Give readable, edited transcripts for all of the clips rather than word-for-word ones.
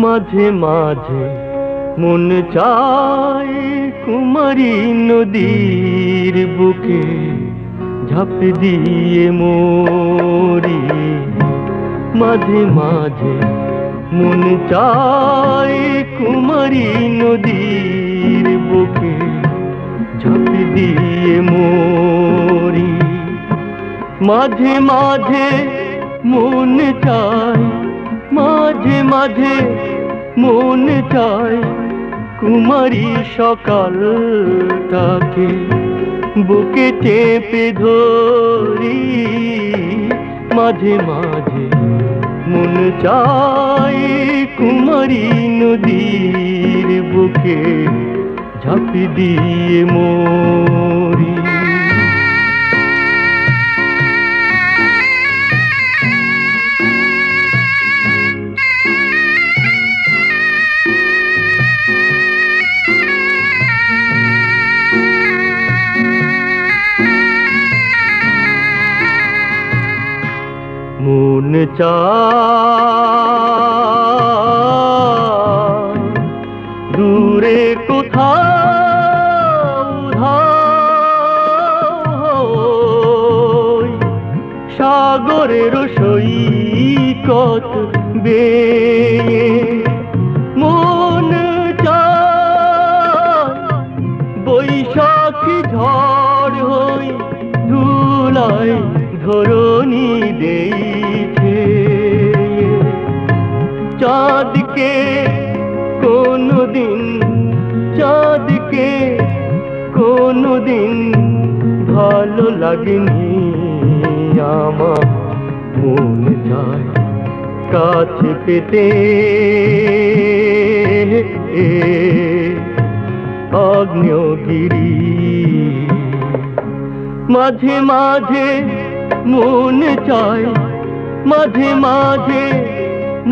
মাঝে মাঝে মন চায় কুমারী নদীর বুকে ঝাঁপ দিয়ে মরি। মাঝে মাঝে মন চায় কুমারী নদীর বুকে ঝাঁপ দিয়ে মরি। মাঝে মাঝে মন চায়, মাঝে মাঝে মন চায় কুমারী সকালটাকে বুকে চেপে ধরি। মাঝে মাঝে মন চায় কুমারী নদীর বুকে ঝাঁপ দিয়ে মরি। মন চায় দূরে কোথাও ধাই সাগরের সৈকত বেয়ে। মন চায় বৈশাখী ঝড় হই ধুলায় ধরণী দেইছে। চাঁদকে কোনদিন, চাঁদকে কোনদিন ভালো লাগেনি আমার। মন চায় কাছে পেতে আগ্নেয়গিরি। মাঝে মাঝে মন চায়, মাঝে মাঝে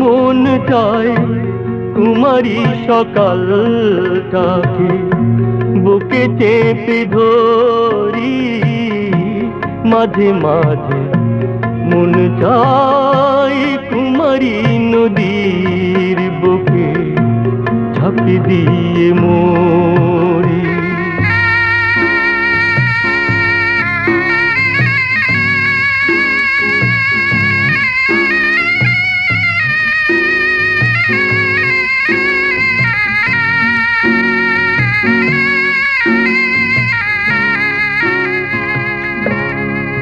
মন চায় কুমারী সকালটাকে বুকে চেপে ধরি। মাঝে মাঝে মন চায় কুমারী নদীর বুকে ঝাঁপ দিয়ে মরি।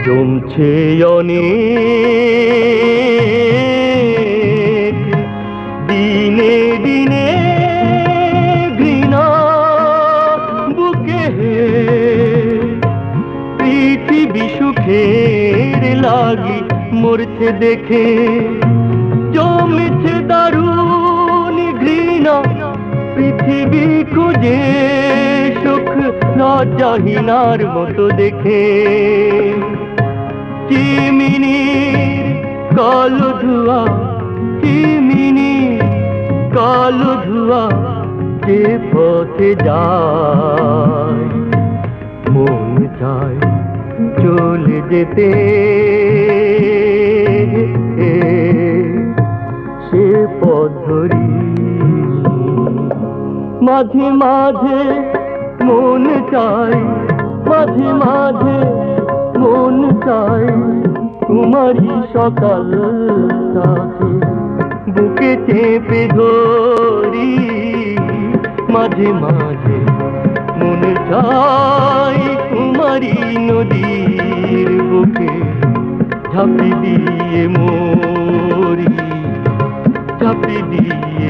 জমছে অনেক দিনে দিনে ঘৃণা বুকে। পৃথিবী সুখের লাগি মরছে দেখে জমেছে দারুণ ঘৃণা। পৃথিবী খুঁজে সুখ লজ্জাহীনার মতো দেখে। চিমিনির কালো ধোঁয়া, চিমিনির কালো ধোঁয়া যে পথে যায়। মন চায় চলে যেতে সে পথ ধরি। মাঝে মাঝে মন চায়, মাঝে মাঝে মন চায় কুমারী সকালটাকে বুকে চেপে ধরি। মাঝে মাঝে মন চায় কুমারী নদীর বুকে ঝাঁপ দিয়ে মরি, ঝাঁপ দিয়ে